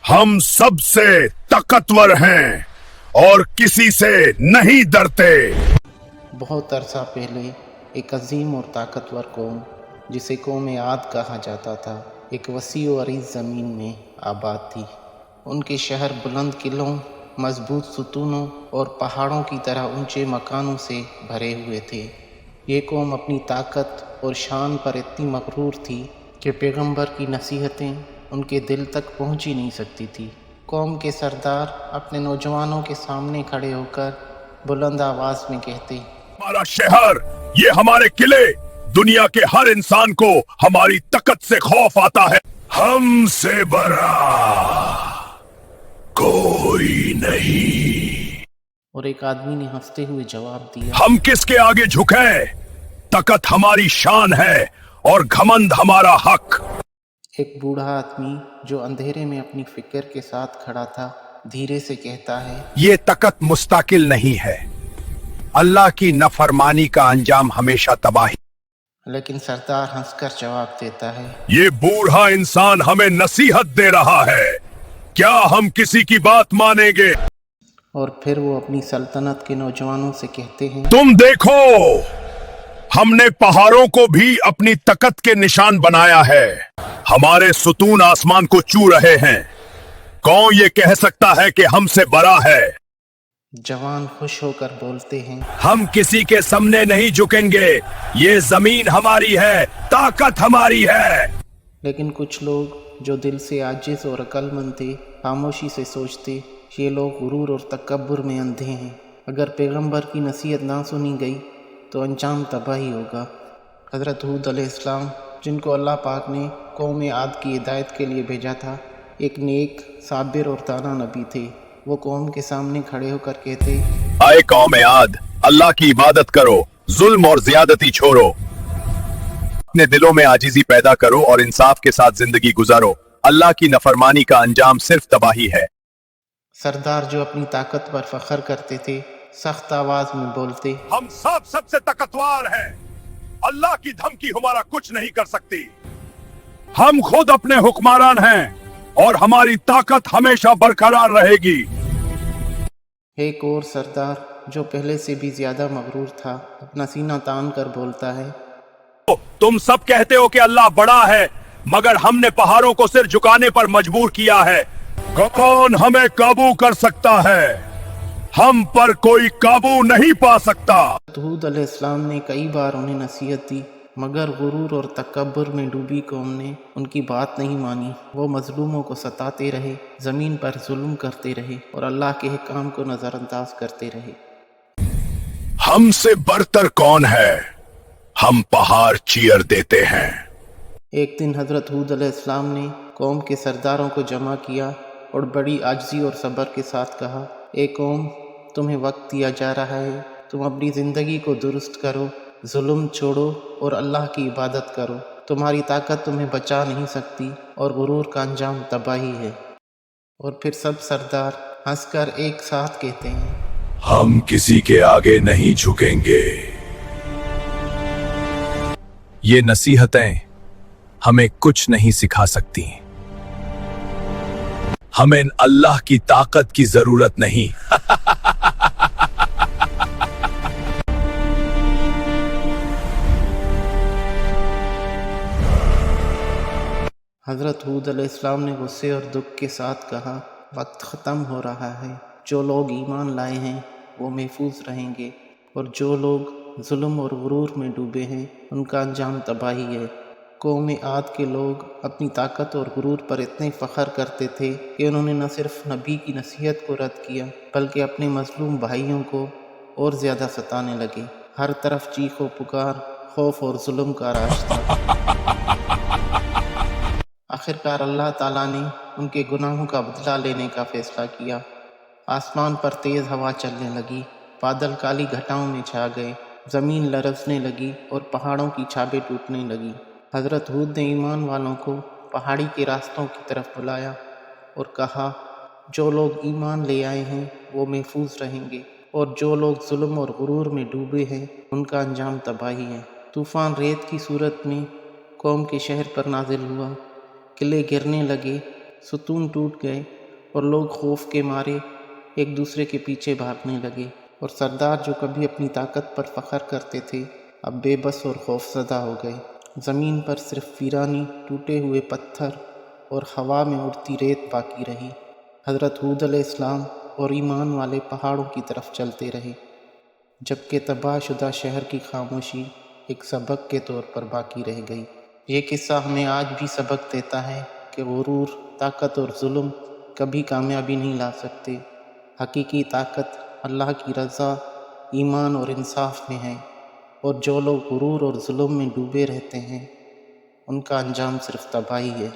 हम सबसे ताकतवर हैं और किसी से नहीं डरते। बहुत अरसा पहले एक अजीम और ताकतवर कौम, जिसे कौम आद कहा जाता था, एक वसी और अरीज़ ज़मीन में आबाद थी। उनके शहर बुलंद किलों, मजबूत सुतूनों और पहाड़ों की तरह ऊंचे मकानों से भरे हुए थे। ये कौम अपनी ताकत और शान पर इतनी मगरूर थी कि पैगंबर की नसीहतें उनके दिल तक पहुंच ही नहीं सकती थी। कौम के सरदार अपने नौजवानों के सामने खड़े होकर बुलंद आवाज में कहते, हमारा शहर, ये हमारे किले, दुनिया के हर इंसान को हमारी ताकत से खौफ आता है। हमसे बड़ा कोई नहीं। और एक आदमी ने हंसते हुए जवाब दिया, हम किसके आगे झुके? ताकत हमारी शान है और घमंड हमारा हक। एक बूढ़ा आदमी जो अंधेरे में अपनी फिक्र के साथ खड़ा था, धीरे से कहता है, ये ताकत मुस्तकिल नहीं है। अल्लाह की नफरमानी का अंजाम हमेशा तबाही। लेकिन सरदार हंसकर जवाब देता है, ये बूढ़ा इंसान हमें नसीहत दे रहा है, क्या हम किसी की बात मानेंगे? और फिर वो अपनी सल्तनत के नौजवानों से कहते हैं, तुम देखो, हमने पहाड़ों को भी अपनी ताकत के निशान बनाया है। हमारे सुतून आसमान को छू रहे हैं। कौन ये कह सकता है कि हमसे बड़ा है? जवान खुश होकर बोलते हैं, हम किसी के सामने नहीं झुकेंगे। ये जमीन हमारी है, ताकत हमारी है। लेकिन कुछ लोग जो दिल से आजिज और अक्लमंद थे, खामोशी से सोचते, ये लोग गुरूर और तकब्बुर में अंधे हैं। अगर पैगंबर की नसीहत ना सुनी गई तो अंजाम तबाही होगा। हज़रत हूद अलैहिस्सलाम, जिनको अल्लाह पाक ने कौम आद की हिदायत के लिए भेजा था, एक नेक, साबिर और दाना नबी थे। वो कौम के सामने खड़े होकर कहते, आए कौम आद, अल्लाह की इबादत करो, जुल्म और ज्यादती छोड़ो, अपने दिलों में आजिजी पैदा करो और इंसाफ के साथ जिंदगी गुजारो। अल्लाह की नफरमानी का अंजाम सिर्फ तबाही है। सरदार जो अपनी ताकत पर फख्र करते थे, सख्त आवाज में बोलते, हम सब सबसे ताकतवर हैं। अल्लाह की धमकी हमारा कुछ नहीं कर सकती। हम खुद अपने हुक्मरान हैं और हमारी ताकत हमेशा बरकरार रहेगी। एक और सरदार जो पहले से भी ज्यादा मगरूर था, अपना सीना तान कर बोलता है, तुम सब कहते हो कि अल्लाह बड़ा है, मगर हमने पहाड़ों को सिर झुकाने पर मजबूर किया है। कौन हमें काबू कर सकता है? हम पर कोई काबू नहीं पा सकता। हूद अलैहिस्सलाम ने कई बार उन्हें नसीहत दी, मगर गुरूर और तकब्बुर में डूबी कौम ने उनकी बात नहीं मानी। वो मजलूमों को सताते रहे, जमीन पर जुल्म करते रहे और अल्लाह के हुक्म को नजरअंदाज करते रहे। हमसे बढ़कर कौन है? हम पहाड़ चीर देते हैं। एक दिन हजरत हूद अलैहिस्सलाम ने कौम के सरदारों को जमा किया और बड़ी आजिज़ी और सब्र के साथ कहा, ए कौम, तुम्हें वक्त दिया जा रहा है, तुम अपनी ज़िंदगी को दुरुस्त करो, जुल्म छोड़ो और अल्लाह की इबादत करो। तुम्हारी ताकत तुम्हें बचा नहीं सकती और गुरूर का अंजाम तबाही है। और फिर सब सरदार हंसकर एक साथ कहते हैं, हम किसी के आगे नहीं झुकेंगे। ये नसीहतें हमें कुछ नहीं सिखा सकती। हमें अल्लाह की ताकत की जरूरत नहीं। हज़रत हूद अलैहिस्सलाम ने गुस्से और दुख के साथ कहा, वक्त ख़त्म हो रहा है। जो लोग ईमान लाए हैं वो महफूज रहेंगे और जो लोग जुल्म और गुरूर में डूबे हैं उनका अंजाम तबाही है। कौम आद के लोग अपनी ताकत और गुरूर पर इतने फ़ख्र करते थे कि उन्होंने न सिर्फ नबी की नसीहत को रद्द किया, बल्कि अपने मजलूम भाइयों को और ज़्यादा सताने लगे। हर तरफ चीखो पुकार, खौफ और जुल्म का राज था। आखिरकार अल्लाह ताला ने उनके गुनाहों का बदला लेने का फैसला किया। आसमान पर तेज़ हवा चलने लगी, बादल काली घटाओं में छा गए, ज़मीन लरज़ने लगी और पहाड़ों की छाबें टूटने लगी। हज़रत हूद ने ईमान वालों को पहाड़ी के रास्तों की तरफ बुलाया और कहा, जो लोग ईमान ले आए हैं वो महफूज रहेंगे और जो लोग जुल्म और गुरूर में डूबे हैं उनका अंजाम तबाही है। तूफ़ान रेत की सूरत में कौम के शहर पर नाजिल हुआ, किले गिरने लगे, सुतून टूट गए اور لوگ خوف کے مارے ایک دوسرے کے پیچھے بھاگنے لگے، اور سردار جو کبھی اپنی طاقت پر فخر کرتے تھے اب بے بس اور خوف زدہ ہو گئے۔ زمین پر صرف ویرانی، ٹوٹے ہوئے پتھر اور ہوا میں اڑتی ریت باقی رہی۔ حضرت ہود علیہ السلام اور ایمان والے پہاڑوں کی طرف چلتے رہے، جبکہ تباہ شدہ شہر کی خاموشی ایک سبق کے طور پر باقی رہ گئی۔ یہ قصہ ہمیں آج بھی سبق دیتا ہے کہ غرور، طاقت اور ظلم کبھی کامیابی نہیں لا سکتے۔ حقیقی طاقت اللہ کی رضا، ایمان اور انصاف میں ہے، اور جو لوگ غرور اور ظلم میں ڈوبے رہتے ہیں ان کا انجام صرف تباہی ہے۔